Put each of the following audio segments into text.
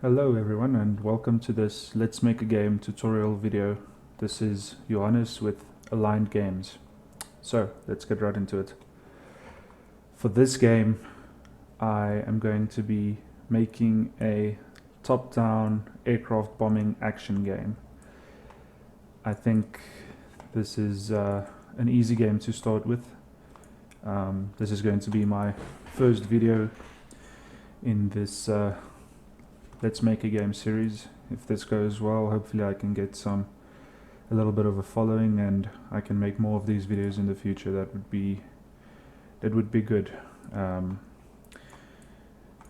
Hello everyone and welcome to this Let's Make a Game tutorial video. This is Johannes with Aligned Games. So let's get right into it. For this game I am going to be making a top-down aircraft bombing action game. I think this is an easy game to start with. This is going to be my first video in this Let's Make a Game series. If this goes well, hopefully I can get a little bit of a following and I can make more of these videos in the future. That would be good,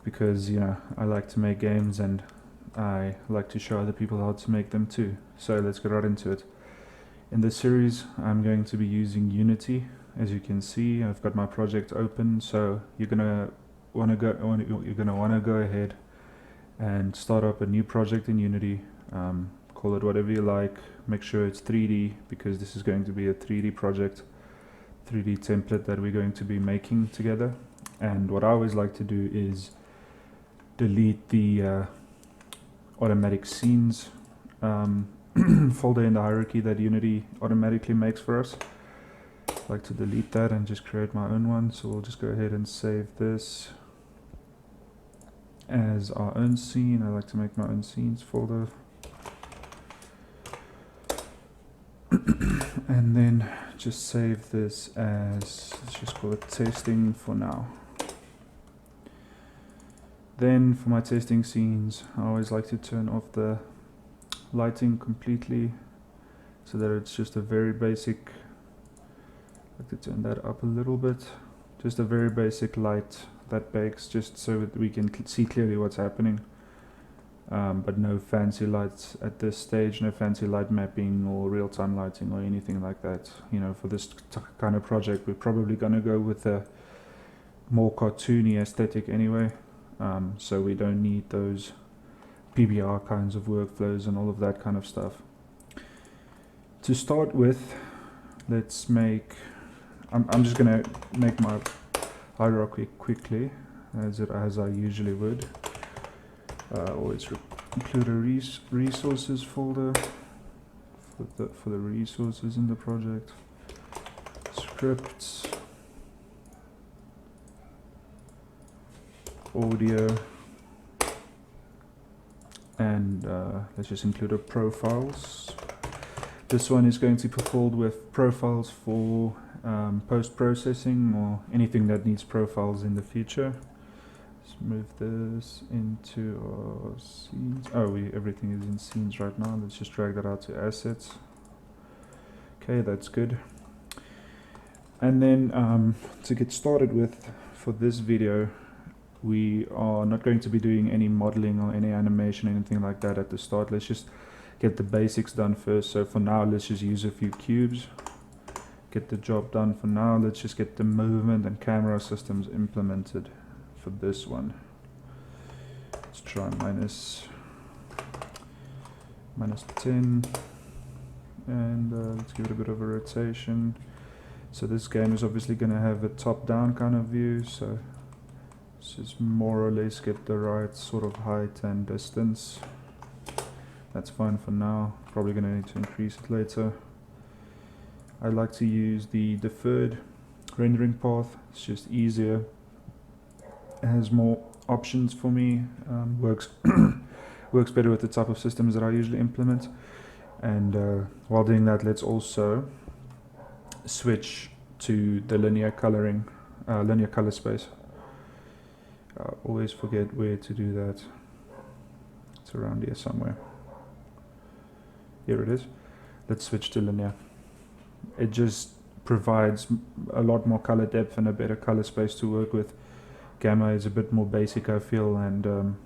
because I like to make games and I like to show other people how to make them too. So let's get right into it. In this series I'm going to be using Unity. As you can see, I've got my project open, so you're gonna want to go ahead and start up a new project in Unity. Call it whatever you like. Make sure it's 3D, because this is going to be a 3D project, 3D template that we're going to be making together. And what I always like to do is delete the automatic scenes folder in the hierarchy that Unity automatically makes for us. I like to delete that and just create my own one. So we'll just go ahead and save this as our own scene. I like to make my own scenes folder. And then just save this as, let's just call it testing for now. Then for my testing scenes, I always like to turn off the lighting completely, so that it's just a very basic, I like to turn that up a little bit, just a very basic light that bakes, just so that we can see clearly what's happening, but no fancy lights at this stage, no fancy light mapping or real-time lighting or anything like that. For this kind of project we're probably going to go with a more cartoony aesthetic anyway, so we don't need those PBR kinds of workflows and all of that kind of stuff. To start with, let's make, I'm just going to make my hierarchy quickly, as I usually would. Always include a resources folder for the resources in the project. Scripts, audio, and let's just include a profiles. This one is going to be filled with profiles for post-processing or anything that needs profiles in the future. Let's move this into our scenes. Everything is in scenes right now. Let's just drag that out to assets. Okay, that's good. And then to get started with, for this video, we are not going to be doing any modeling or any animation, anything like that at the start. Let's just get the basics done first. So for now, let's just use a few cubes. Get the job done for now. Let's just get the movement and camera systems implemented for this one. Let's try minus 10, and let's give it a bit of a rotation. So this game is obviously going to have a top-down kind of view, so let's just more or less get the right sort of height and distance. That's fine for now. Probably going to need to increase it later. I like to use the deferred rendering path. It's just easier. It has more options for me. Works better with the type of systems that I usually implement. And while doing that, let's also switch to the linear coloring, linear color space. I always forget where to do that. It's around here somewhere. Here it is. Let's switch to linear. It just provides a lot more color depth and a better color space to work with. Gamma is a bit more basic, I feel, and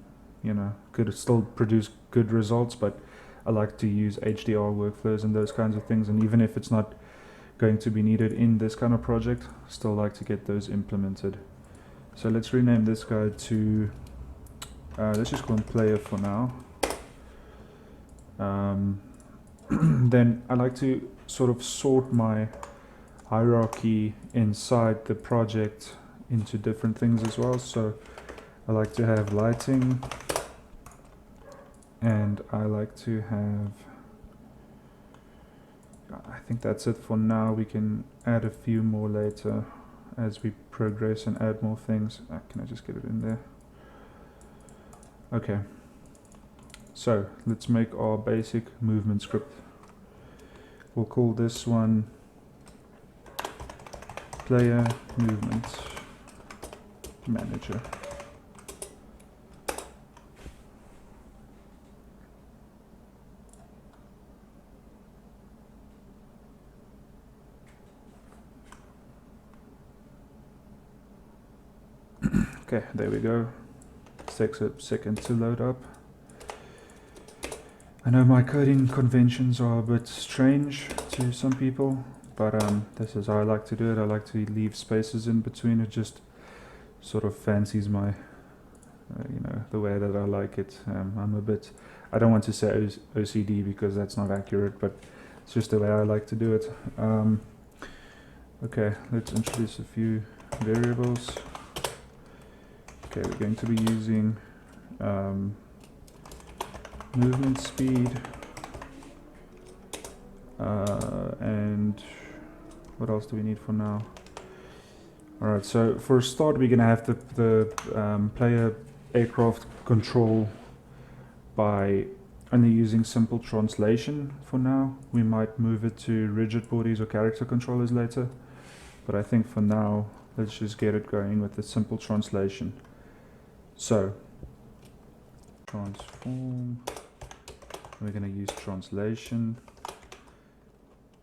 could still produce good results, but I like to use HDR workflows and those kinds of things, and even if it's not going to be needed in this kind of project, still like to get those implemented. So let's rename this guy to, let's just call him player for now. Then I like to sort of sort my hierarchy inside the project into different things as well. So I like to have lighting, And I like to have, I think that's it for now. We can add a few more later as we progress and add more things. Can I just get it in there? Okay, so let's make our basic movement script. We'll call this one player movement manager. Okay, there we go. It takes a second to load up. I know my coding conventions are a bit strange to some people, but this is how I like to do it. I like to leave spaces in between. It just sort of fancies my, the way that I like it. I'm a bit, I don't want to say OCD because that's not accurate, but it's just the way I like to do it. Okay, let's introduce a few variables. Okay, we're going to be using movement speed and what else do we need for now? Alright, so for a start we're going to have the player aircraft control by only using simple translation for now. We might move it to rigid bodies or character controllers later, but I think for now let's just get it going with the simple translation. So transform, we're going to use translation,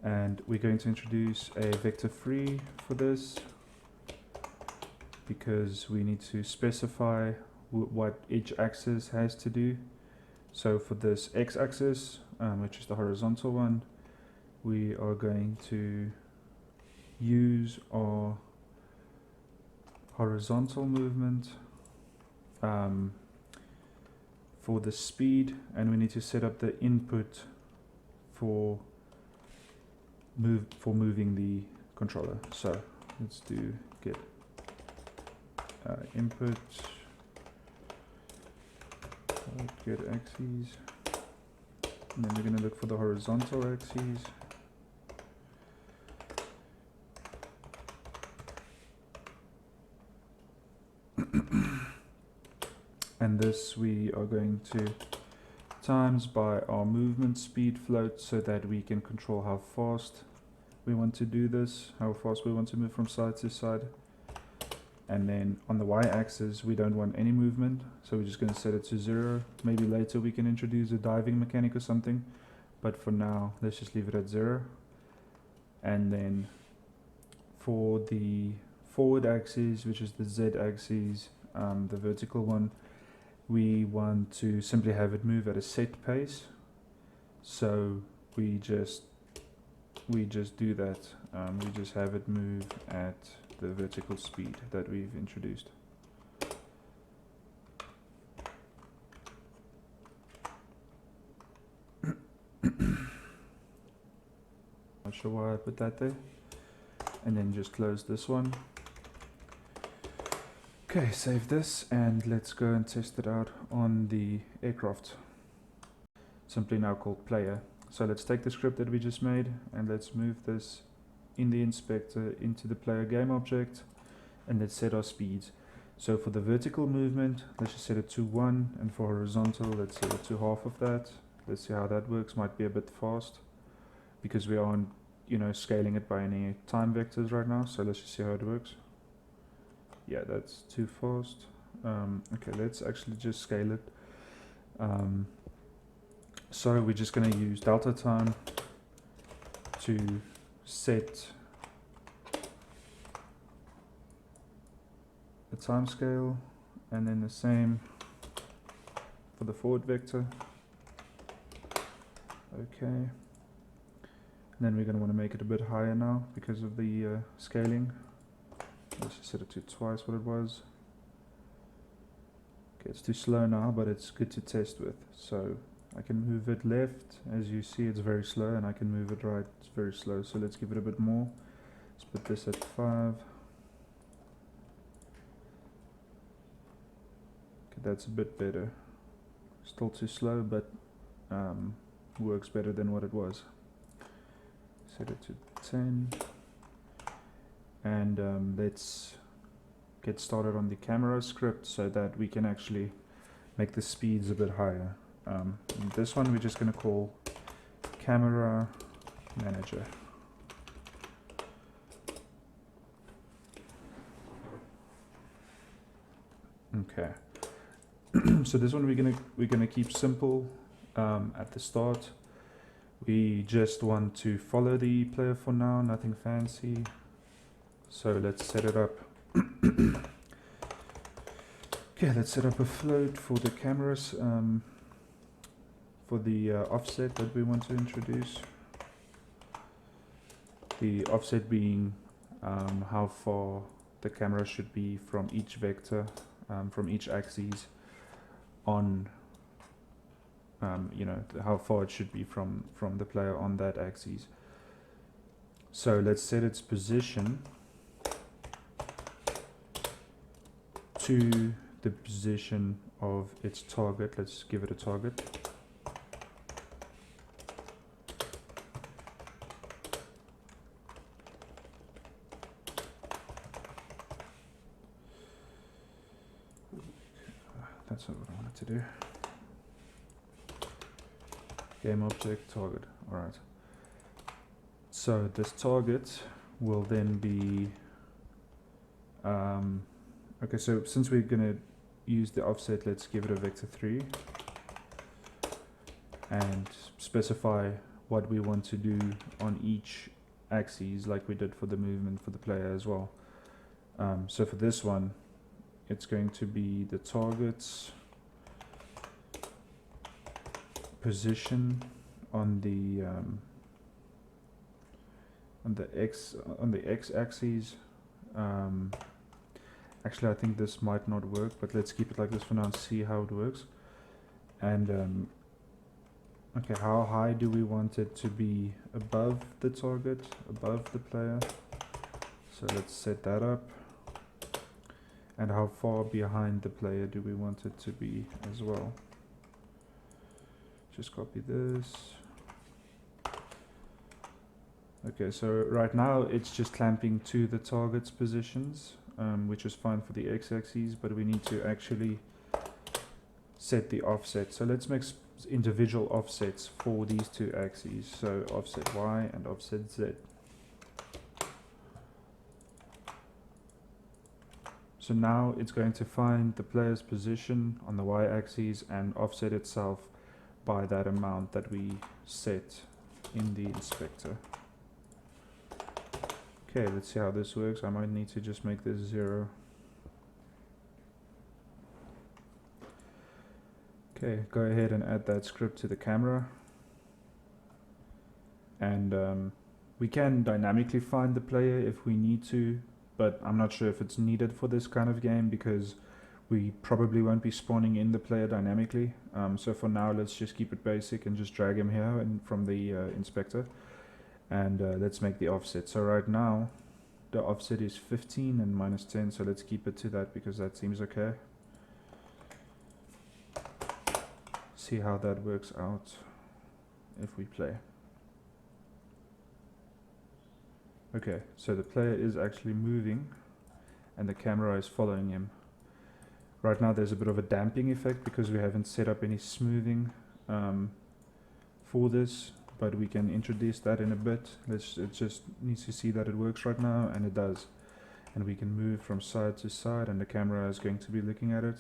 and we're going to introduce a vector free for this because we need to specify what each axis has to do. So for this x-axis, which is the horizontal one, we are going to use our horizontal movement for the speed, and we need to set up the input for moving the controller. So let's do get input get axes, and then we're going to look for the horizontal axes. And this we are going to times by our movement speed float so that we can control how fast we want to do this, how fast we want to move from side to side. And then on the y-axis we don't want any movement, so we're just going to set it to 0. Maybe later we can introduce a diving mechanic or something, but for now let's just leave it at 0. And then for the forward axis, which is the z-axis, the vertical one, we want to simply have it move at a set pace. So we just do that. We just have it move at the vertical speed that we've introduced. Not sure why I put that there. And then just close this one. Okay, save this and let's go and test it out on the aircraft. Simply now called player. So let's take the script that we just made and let's move this in the inspector into the player game object, and let's set our speeds. So for the vertical movement, let's just set it to 1, and for horizontal, let's set it to half of that. Let's see how that works. Might be a bit fast because we aren't, scaling it by any time vectors right now. So let's just see how it works. Yeah, that's too fast. Okay, let's actually just scale it. So we're just going to use delta time to set the time scale, and then the same for the forward vector. Okay. And then we're going to want to make it a bit higher now because of the scaling. Let's just set it to twice what it was. Okay, it's too slow now, but it's good to test with. So I can move it left, as you see it's very slow, and I can move it right, it's very slow. So let's give it a bit more. Let's put this at 5. Okay, that's a bit better. Still too slow, but works better than what it was. Set it to 10. And let's get started on the camera script so that we can actually make the speeds a bit higher. This one we're just going to call camera manager. Okay. So this one we're gonna keep simple at the start. We just want to follow the player for now, nothing fancy. So let's set it up. Okay, let's set up a float for the cameras, for the offset that we want to introduce. The offset being how far the camera should be from each vector, from each axis on, you know, how far it should be from the player on that axis. So let's set its position to the position of its target. Let's give it a target. That's not what I wanted to do. Game object target. Alright. So this target will then be okay, so since we're gonna use the offset, let's give it a vector 3 and specify what we want to do on each axis, like we did for the movement for the player as well. So for this one, it's going to be the target's position on the x-axis. Actually, I think this might not work, but let's keep it like this for now and see how it works. And okay, how high do we want it to be above the target, above the player? So let's set that up. And how far behind the player do we want it to be as well? Just copy this. Okay, so right now it's just clamping to the target's positions, which is fine for the x-axis, but we need to actually set the offset. So let's make individual offsets for these two axes. So offset Y and offset Z. So now it's going to find the player's position on the y-axis and offset itself by that amount that we set in the inspector. Okay, let's see how this works. I might need to just make this 0. Okay, go ahead and add that script to the camera. And we can dynamically find the player if we need to, but I'm not sure if it's needed for this kind of game because we probably won't be spawning in the player dynamically. So for now, let's just keep it basic and just drag him here and from the inspector. And let's make the offset. So right now, the offset is 15 and minus 10, so let's keep it to that because that seems okay. See how that works out if we play. Okay, so the player is actually moving and the camera is following him. Right now there's a bit of a damping effect because we haven't set up any smoothing for this, but we can introduce that in a bit. It just needs to see that it works right now, and it does. And we can move from side to side and the camera is going to be looking at it,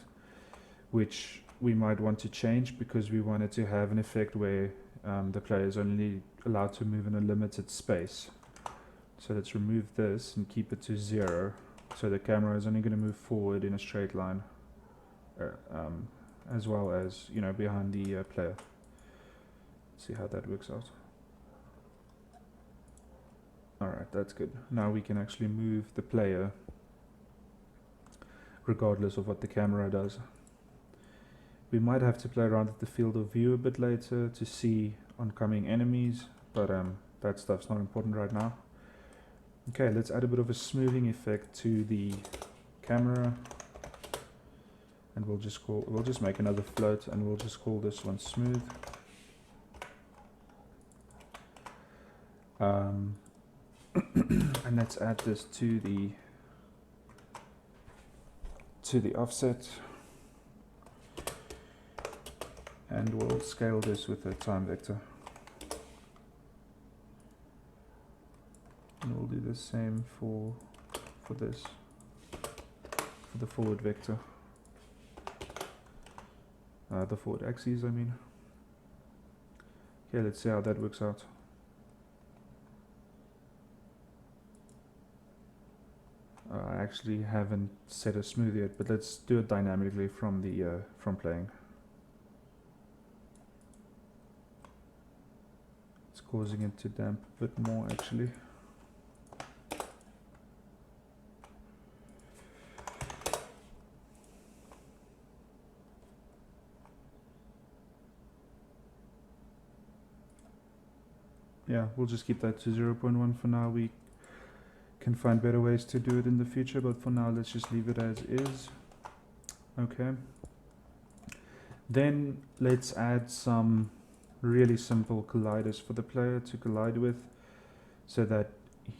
which we might want to change because we want it to have an effect where the player is only allowed to move in a limited space. So let's remove this and keep it to 0. So the camera is only going to move forward in a straight line, as well as, you know, behind the player. See how that works out. Alright, that's good. Now we can actually move the player regardless of what the camera does. We might have to play around with the field of view a bit later to see oncoming enemies, but that stuff's not important right now. Okay, let's add a bit of a smoothing effect to the camera and we'll just make another float, and we'll just call this one smooth. And let's add this to the offset, and we'll scale this with a time vector, and we'll do the same for this, for the forward vector, the forward axes I mean. Okay, let's see how that works out. I actually haven't set a smooth yet, but let's do it dynamically from the from playing. It's causing it to damp a bit more actually. Yeah, we'll just keep that to 0.1 for now. We can find better ways to do it in the future, but for now let's just leave it as is. Okay. Then let's add some really simple colliders for the player to collide with, so that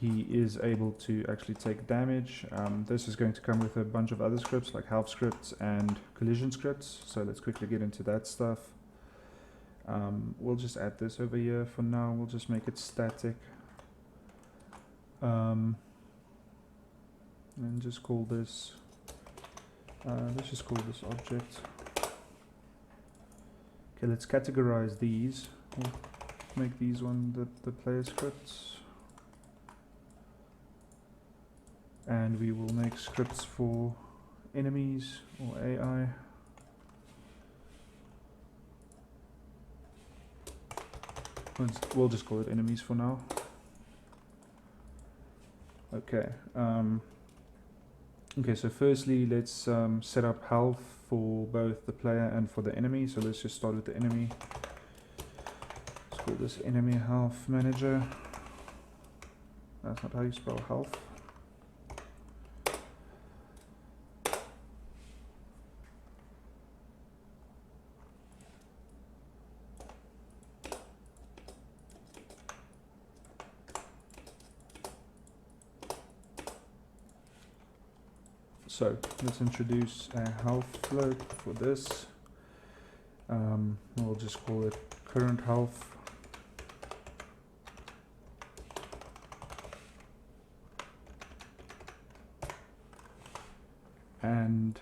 he is able to actually take damage. This is going to come with a bunch of other scripts like health scripts and collision scripts, so let's quickly get into that stuff. We'll just add this over here for now. We'll just make it static, and just call this let's just call this object. Okay, let's categorize these. We'll make these one the player scripts, and we will make scripts for enemies or AI. We'll just call it enemies for now. Okay. Okay, so firstly let's set up health for both the player and for the enemy. So let's just start with the enemy. Let's call this enemy health manager. That's not how you spell health. So let's introduce a health float for this. We'll just call it current health. And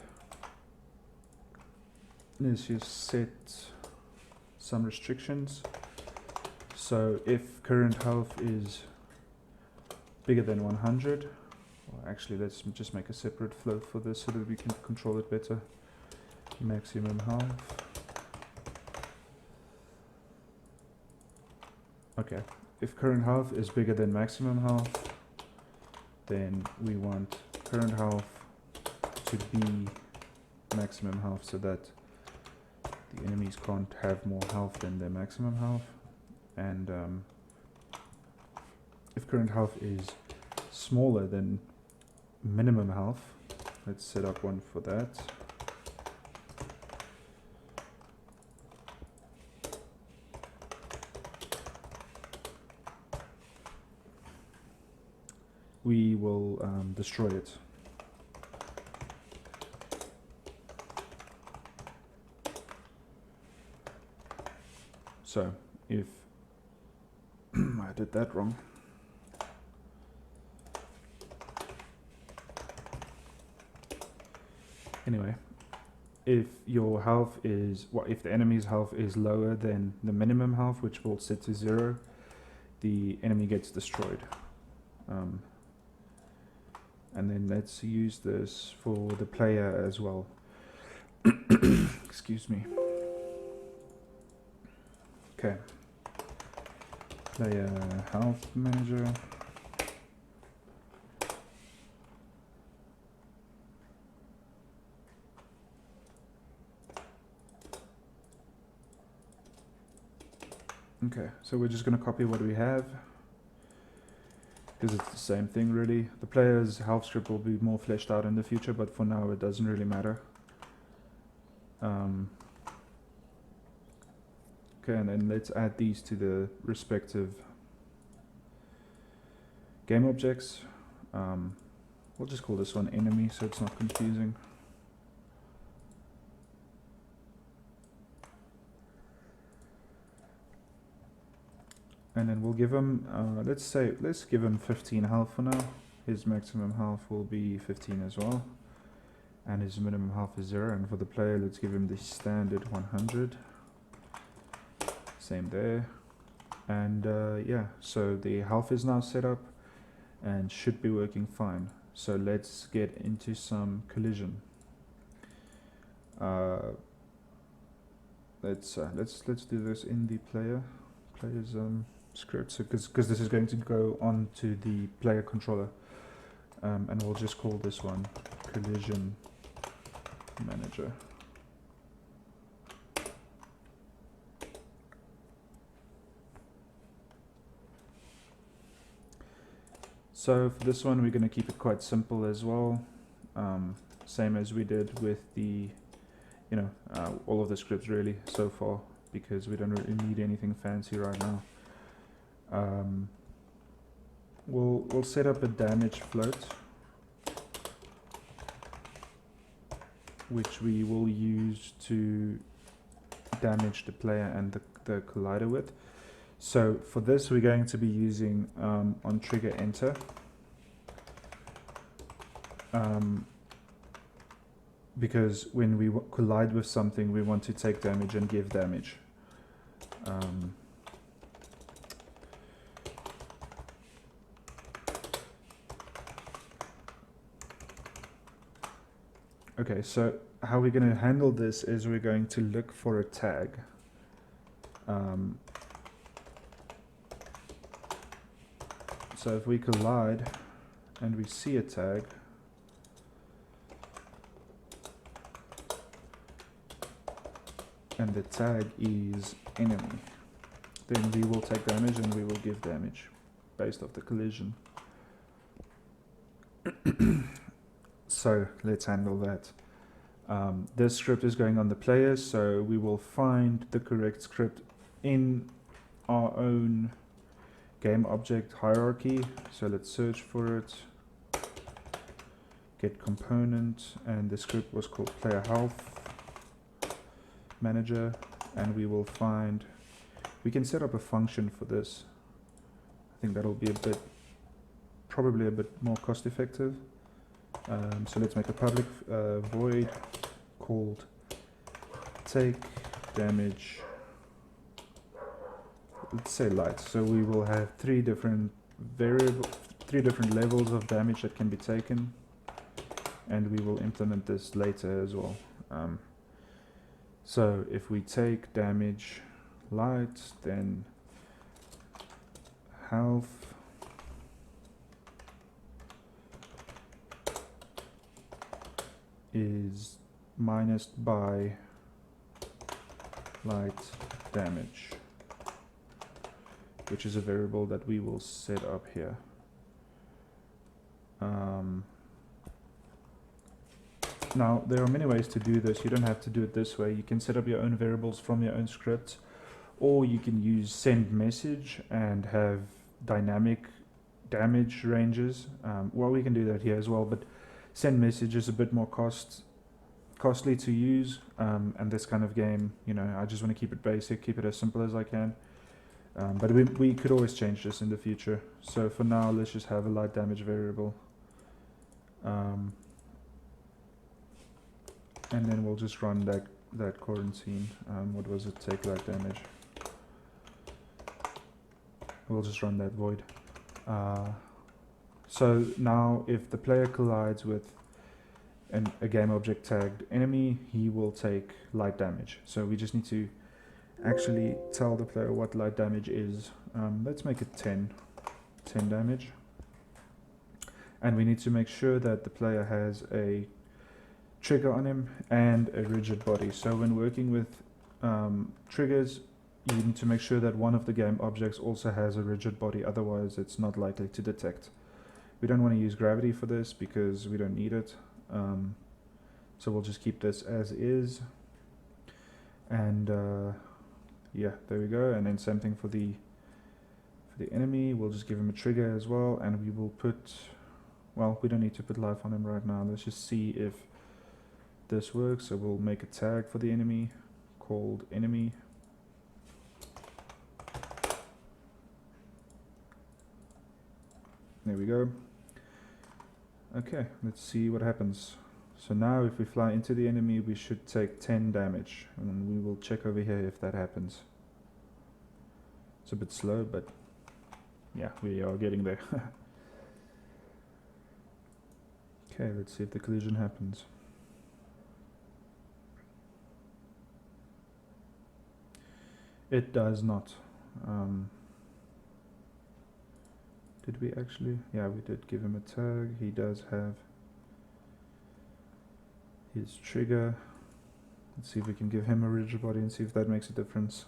let's just set some restrictions. So if current health is bigger than 100, actually, let's just make a separate float for this so that we can control it better. Maximum health. Okay, if current health is bigger than maximum health, then we want current health to be maximum health, so that the enemies can't have more health than their maximum health. And if current health is smaller than minimum health, let's set up one for that. We will destroy it. So if I did that wrong. Anyway, if your health is, if the enemy's health is lower than the minimum health, which we'll set to 0, the enemy gets destroyed. And then let's use this for the player as well. Excuse me. Okay. Player health manager. Okay, so we're just going to copy what we have, because it's the same thing really. The player's health script will be more fleshed out in the future, but for now it doesn't really matter. Okay, and then let's add these to the respective game objects. We'll just call this one enemy so it's not confusing. And then we'll give him, let's give him 15 health for now. His maximum health will be 15 as well. And his minimum health is 0. And for the player, let's give him the standard 100. Same there. And yeah, so the health is now set up and should be working fine. So let's get into some collision. Let's do this in the player's script. So because this is going to go onto the player controller, and we'll just call this one collision manager. So for this one, we're going to keep it quite simple as well, same as we did with the, all of the scripts really so far, because we don't really need anything fancy right now. We'll set up a damage float, which we will use to damage the player and the collider with. So for this, we're going to be using on trigger enter. Because when we collide with something, we want to take damage and give damage. Okay, so how we're going to handle this is we're going to look for a tag. So if we collide and we see a tag, and the tag is enemy, then we will take damage and we will give damage based off the collision. So let's handle that. This script is going on the player, so we will find the correct script in our own game object hierarchy. So let's search for it, get component, and the script was called player health manager, and we will find, we can set up a function for this. I think that'll be probably a bit more cost effective. So let's make a public void called take damage, let's say light. So we will have three different levels of damage that can be taken, and we will implement this later as well. So if we take damage light, then health is minused by light damage, which is a variable that we will set up here. Now, there are many ways to do this. You don't have to do it this way. You can set up your own variables from your own script, or you can use send message and have dynamic damage ranges. Well, we can do that here as well, but send message is a bit more costly to use, and this kind of game, I just want to keep it basic, keep it as simple as I can. But we could always change this in the future. So for now, let's just have a light damage variable. And then we'll just run that quarantine. What was it? Take light damage. We'll just run that void. So now if the player collides with a game object tagged enemy, he will take light damage. So we just need to actually tell the player what light damage is. Let's make it 10 damage. And we need to make sure that the player has a trigger on him and a rigid body. So when working with triggers, you need to make sure that one of the game objects also has a rigid body, otherwise it's not likely to detect. We don't want to use gravity for this because we don't need it. So we'll just keep this as is. And yeah, there we go. And then same thing for the enemy. We'll just give him a trigger as well, and we will put, well, we don't need to put life on him right now. Let's just see if this works. So we'll make a tag for the enemy called enemy. There we go. Okay, let's see what happens. So now if we fly into the enemy, we should take 10 damage, and we will check over here if that happens. It's a bit slow, but yeah, we are getting there. Okay, let's see if the collision happens. It does not. Did we actually? Yeah, we did give him a tag. He does have his trigger. Let's see if we can give him a rigid body and see if that makes a difference.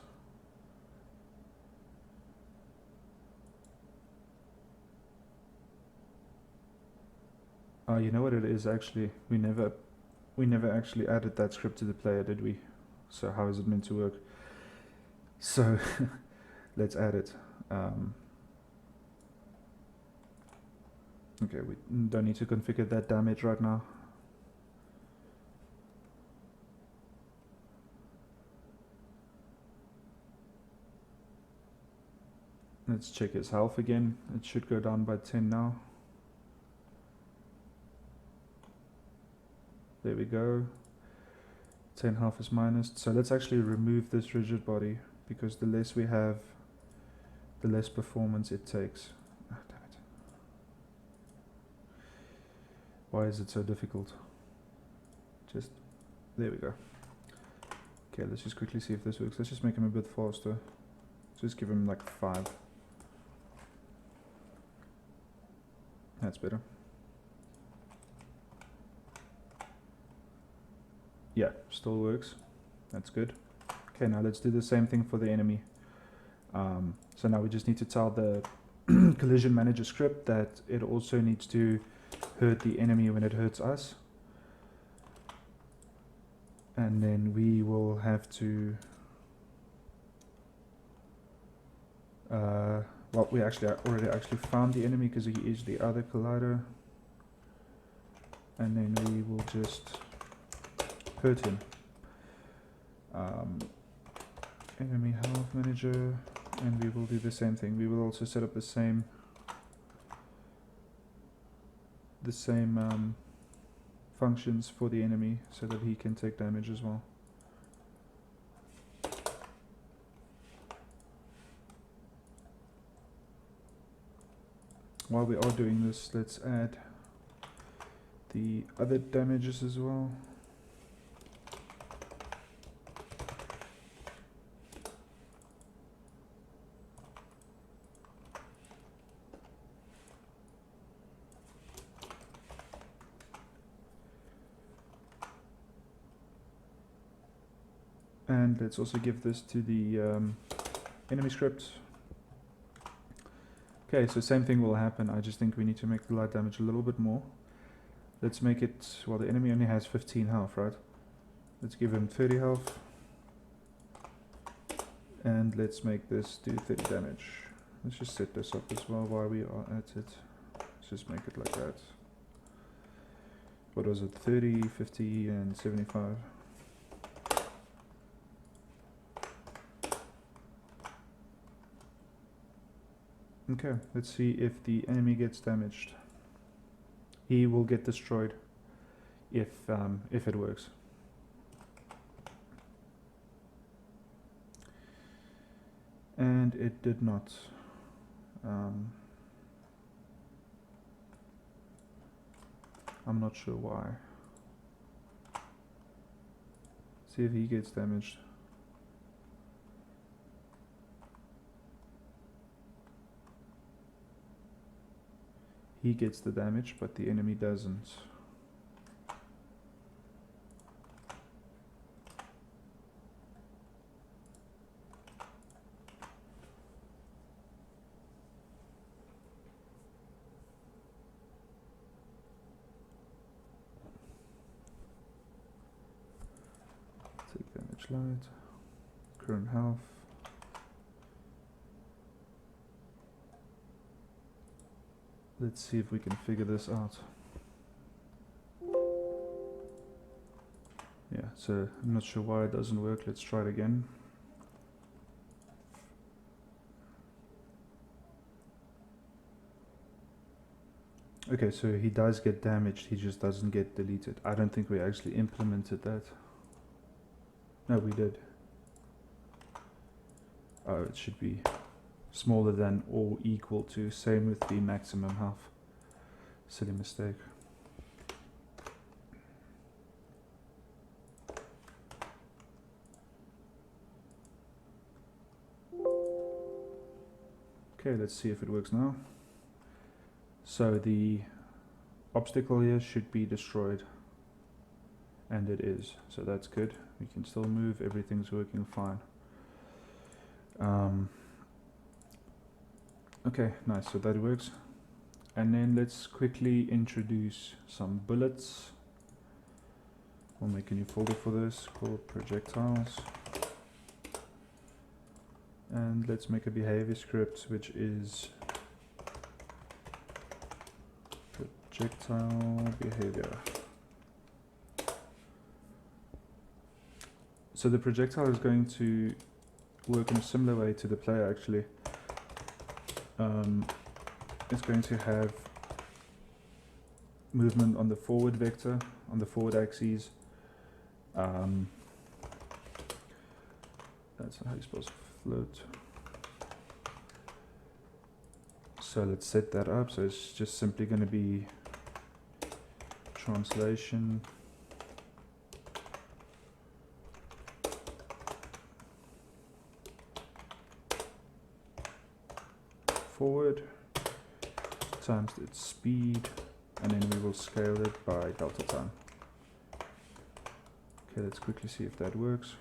You know what it is actually? We never actually added that script to the player, did we? So how is it meant to work? So let's add it. Okay, we don't need to configure that damage right now. Let's check his health again. It should go down by 10 now. There we go. 10 health is minus. So let's actually remove this rigid body, because the less we have, the less performance it takes. Oh, damn it. Why is it so difficult? Just, there we go. Okay, let's just quickly see if this works. Let's just make him a bit faster. Just give him like 5. That's better. Yeah, still works. That's good. Okay, now let's do the same thing for the enemy. So now we just need to tell the collision manager script that it also needs to hurt the enemy when it hurts us. And then we will have to well, we already found the enemy because he is the other collider, and then we will just hurt him. Enemy health manager, and we will do the same thing. We will also set up the same functions for the enemy so that he can take damage as well. While we are doing this, let's add the other damages as well. And let's also give this to the enemy script. Okay, so same thing will happen. I just think we need to make the light damage a little bit more. Let's make it, well, the enemy only has 15 health, right? Let's give him 30 health. And let's make this do 30 damage. Let's just set this up as well while we are at it. Let's just make it like that. What was it? 30, 50, and 75. Okay, let's see if the enemy gets damaged. He will get destroyed if it works. And it did not. I'm not sure why. See if he gets damaged. He gets the damage, but the enemy doesn't. Take damage light. current health. Let's see if we can figure this out. Yeah, so I'm not sure why it doesn't work. Let's try it again. Okay, so he does get damaged, he just doesn't get deleted. I don't think we actually implemented that. No, we did. Oh, it should be smaller than or equal to, same with the maximum health. Silly mistake. Okay, let's see if it works now. So the obstacle here should be destroyed. And it is, so that's good. We can still move, everything's working fine. Okay, nice, so that works. And then let's quickly introduce some bullets. We'll make a new folder for this called projectiles. And let's make a behavior script which is projectile behavior. So the projectile is going to work in a similar way to the player actually. It's going to have movement on the forward vector, on the forward axis. That's how you're supposed to float. So let's set that up. So it's just simply going to be translation forward times its speed, and then we will scale it by delta time. Okay, let's quickly see if that works.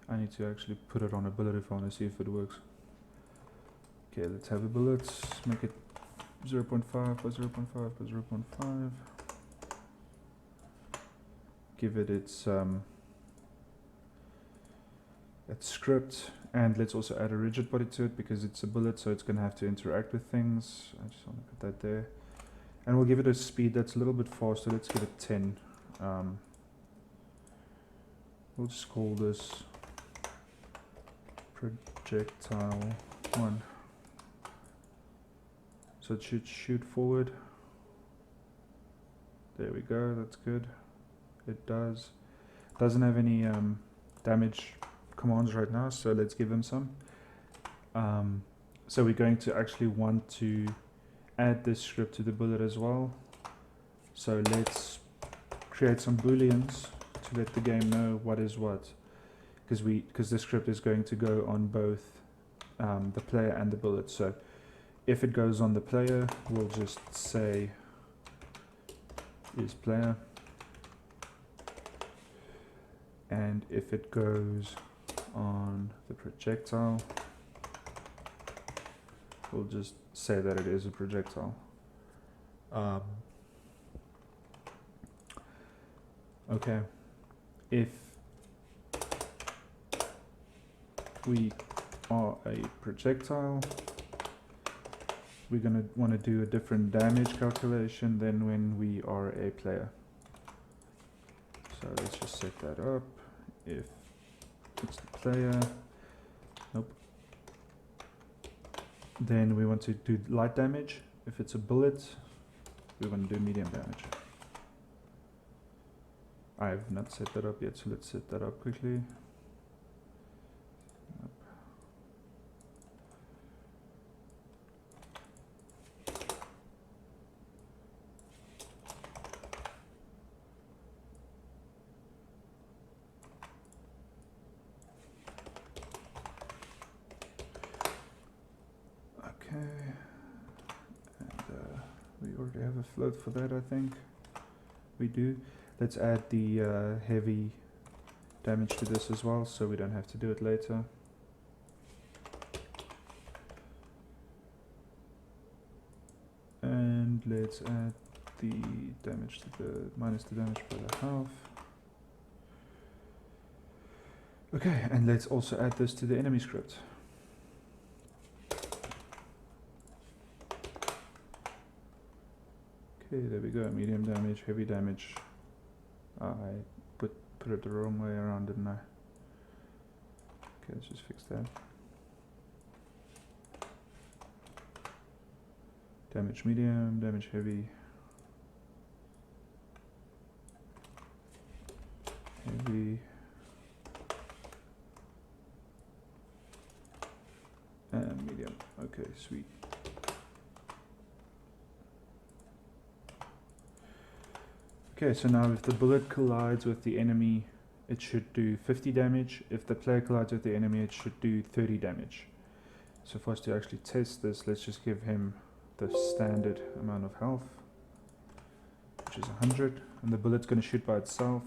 I need to actually put it on a bullet if I want to see if it works. Okay, let's have a bullet, make it 0.5 by 0.5 by 0.5. Give it its script, and let's also add a rigid body to it because it's a bullet, so it's going to have to interact with things. I just want to put that there. And we'll give it a speed that's a little bit faster. Let's give it 10. We'll just call this projectile 1. So it should shoot forward. There we go, that's good. It doesn't have any damage commands right now, so let's give him some. So we're going to actually want to add this script to the bullet as well. So let's create some booleans to let the game know what is what, because the script is going to go on both the player and the bullet. So if it goes on the player, we'll just say is player, and if it goes on the projectile, we'll just say that it is a projectile. Okay, if we are a projectile, we're going to want to do a different damage calculation than when we are a player. So let's just set that up. If it's the player, nope. Then we want to do light damage. If it's a bullet, we want to do medium damage. I have not set that up yet, so let's set that up quickly. We already have a float for that, I think. We do. Let's add the heavy damage to this as well, so we don't have to do it later. And And let's add the damage to the minus the damage by the half. Okay, and let's also add this to the enemy script. Okay, there we go. Medium damage, heavy damage. I put it the wrong way around, didn't I? Okay, let's just fix that. Damage medium, damage heavy. Heavy. And medium. Okay, sweet. Okay, so now if the bullet collides with the enemy, it should do 50 damage. If the player collides with the enemy, it should do 30 damage. So for us to actually test this, let's just give him the standard amount of health, which is 100, and the bullet's going to shoot by itself,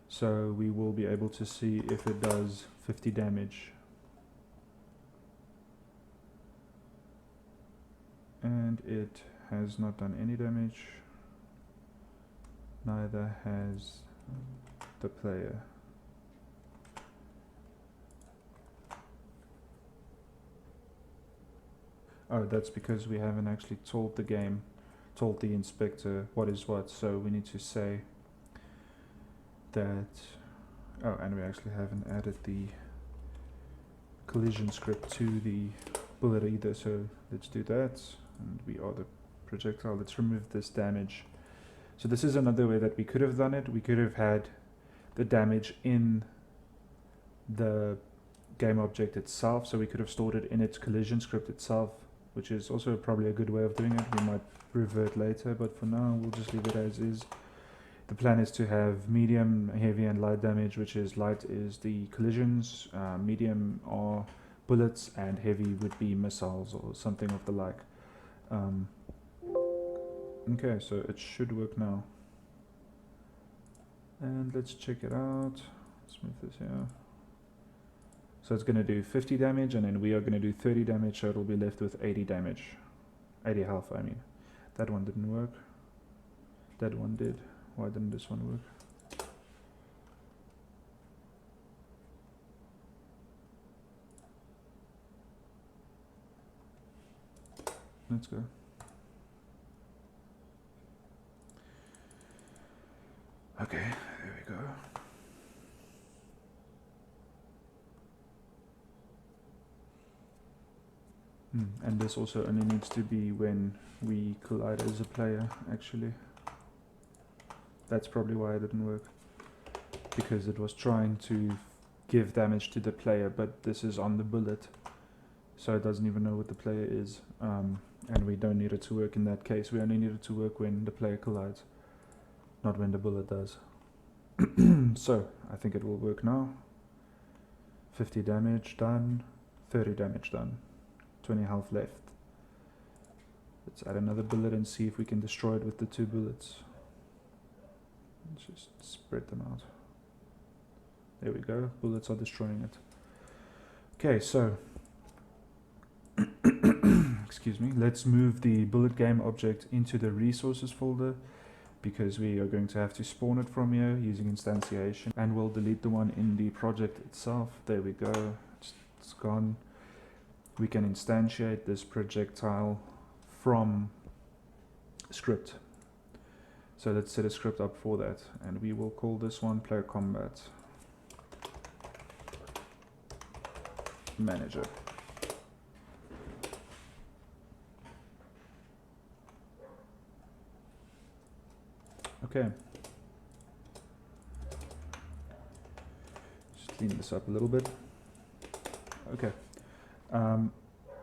so we will be able to see if it does 50 damage. And it has not done any damage, neither has the player. Oh, that's because we haven't actually told the inspector what is what, so we need to say that, oh, and we actually haven't added the collision script to the bullet either, so let's do that, and we are the projectile. Let's remove this damage. So this is another way that we could have done it. We could have had the damage in the game object itself, so we could have stored it in its collision script itself, which is also probably a good way of doing it. We might revert later, but for now we'll just leave it as is. The plan is to have medium, heavy and light damage, which is light is the collisions, medium are bullets, and heavy would be missiles or something of the like. Okay, so it should work now. And let's check it out. Let's move this here. So it's going to do 50 damage, and then we are going to do 30 damage, so it'll be left with 80 damage. 80 health, I mean. That one didn't work. That one did. Why didn't this one work? Let's go. Okay, there we go. And this also only needs to be when we collide as a player, actually. That's probably why it didn't work. Because it was trying to give damage to the player, but this is on the bullet. So it doesn't even know what the player is. And we don't need it to work in that case. We only need it to work when the player collides, not when the bullet does. So, I think it will work now. 50 damage done, 30 damage done. 20 health left. Let's add another bullet and see if we can destroy it with the 2 bullets. Let's just spread them out. There we go, bullets are destroying it. Okay, so excuse me, let's move the bullet game object into the resources folder, because we are going to have to spawn it from here using instantiation, and we'll delete the one in the project itself. There we go, it's gone. We can instantiate this projectile from script. So let's set a script up for that, and we will call this one player combat manager. Okay. Just clean this up a little bit. Okay.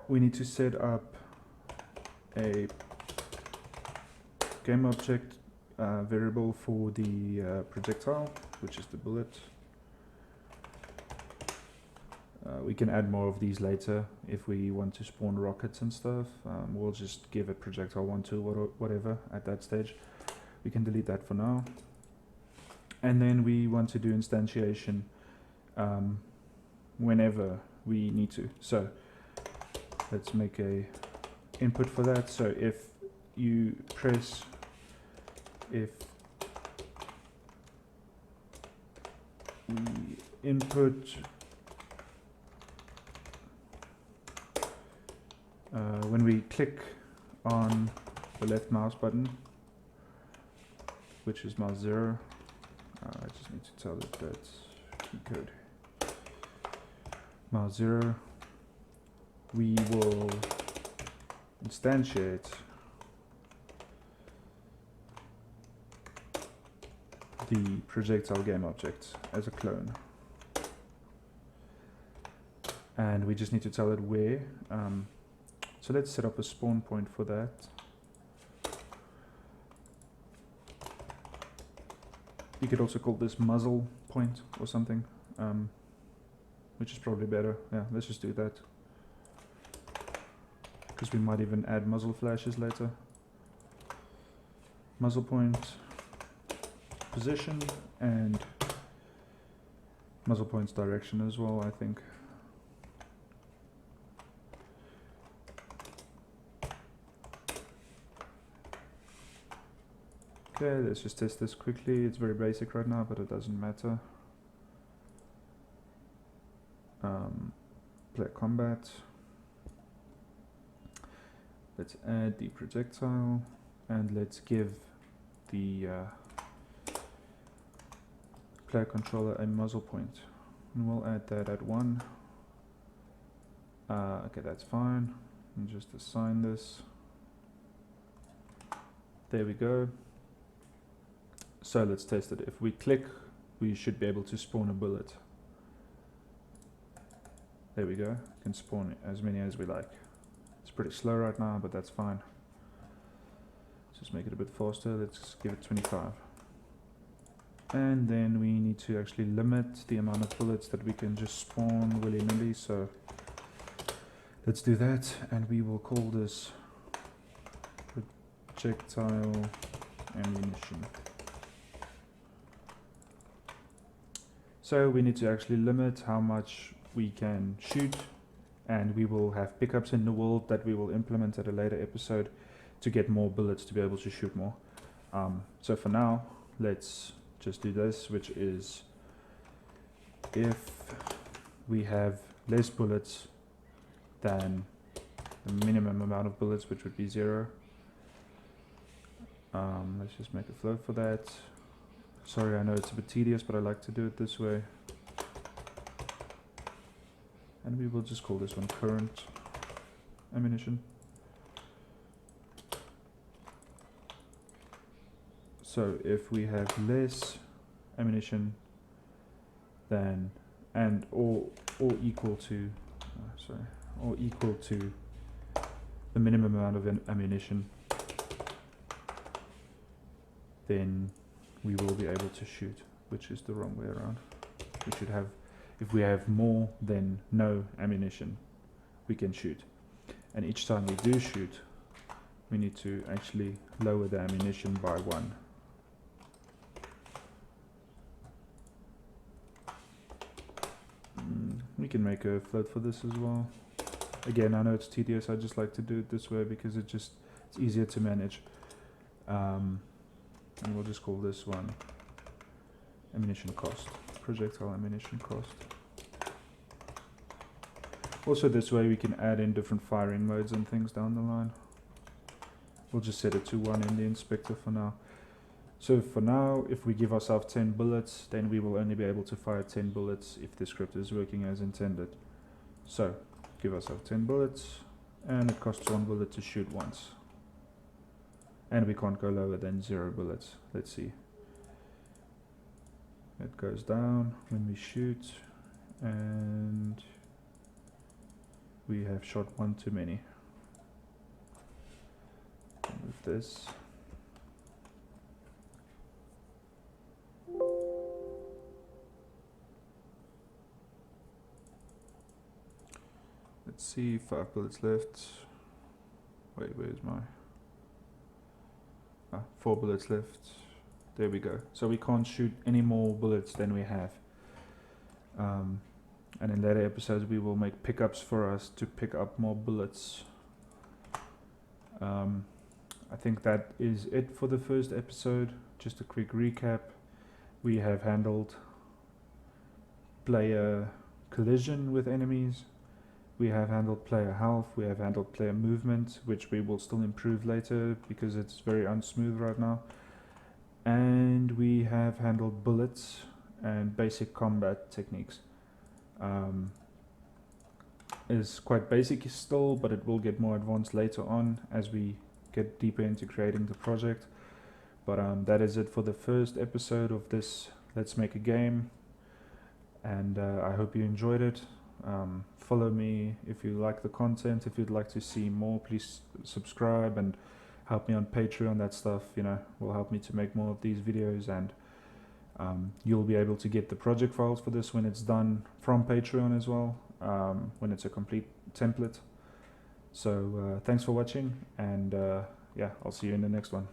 We need to set up a game object variable for the projectile, which is the bullet. We can add more of these later if we want to spawn rockets and stuff. We'll just give it projectile 1, 2, whatever at that stage. We can delete that for now. And then we want to do instantiation whenever we need to. So let's make a input for that. So if you press if we input when we click on the left mouse button, which is mouse 0, I just need to tell it that's key code. Mouse 0, we will instantiate the projectile game object as a clone. And we just need to tell it where. So let's set up a spawn point for that. You could also call this muzzle point or something, which is probably better. Yeah, let's just do that, because we might even add muzzle flashes later. Muzzle point, position, and muzzle point's direction as well, I think. Okay, let's just test this quickly. It's very basic right now, but it doesn't matter. Play combat. Let's add the projectile, and let's give the player controller a muzzle point. And we'll add that at 1. Okay, that's fine. And just assign this. There we go. So let's test it. If we click, we should be able to spawn a bullet. There we go. We can spawn as many as we like. It's pretty slow right now, but that's fine. Let's just make it a bit faster. Let's give it 25. And then we need to actually limit the amount of bullets that we can just spawn willy-nilly. So let's do that, and we will call this projectile ammunition. So we need to actually limit how much we can shoot, and we will have pickups in the world that we will implement at a later episode to get more bullets to be able to shoot more. So for now, let's just do this, which is if we have less bullets than the minimum amount of bullets, which would be 0. Let's just make a float for that. Sorry, I know it's a bit tedious, but I like to do it this way. And we will just call this one current ammunition. So if we have less ammunition than or equal to or equal to the minimum amount of ammunition, then we will be able to shoot, which is the wrong way around. We should have, if we have more than no ammunition, we can shoot. And each time we do shoot, we need to actually lower the ammunition by 1. We can make a float for this as well. Again, I know it's tedious, I just like to do it this way because it's easier to manage. And we'll just call this one ammunition cost, projectile ammunition cost. Also this way we can add in different firing modes and things down the line. We'll just set it to 1 in the inspector for now. So for now, if we give ourselves 10 bullets, then we will only be able to fire 10 bullets if the script is working as intended. So give ourselves 10 bullets, and it costs 1 bullet to shoot once. And we can't go lower than 0 bullets. Let's see. It goes down when we shoot, and we have shot 1 too many. With this. Let's see, 5 bullets left. Wait, where's my... 4 bullets left. There we go. So we can't shoot any more bullets than we have. And in later episodes we will make pickups for us to pick up more bullets. I think that is it for the first episode. Just a quick recap. We have handled player collision with enemies. We have handled player health. We have handled player movement, which we will still improve later because it's very unsmooth right now. And we have handled bullets and basic combat techniques. Is quite basic still, but it will get more advanced later on as we get deeper into creating the project. But that is it for the first episode of this Let's Make a Game, and I hope you enjoyed it. Follow me if you like the content. If you'd like to see more, please subscribe and help me on Patreon. That stuff, will help me to make more of these videos, and you'll be able to get the project files for this when it's done from Patreon as well, when it's a complete template. So thanks for watching, and yeah, I'll see you in the next one.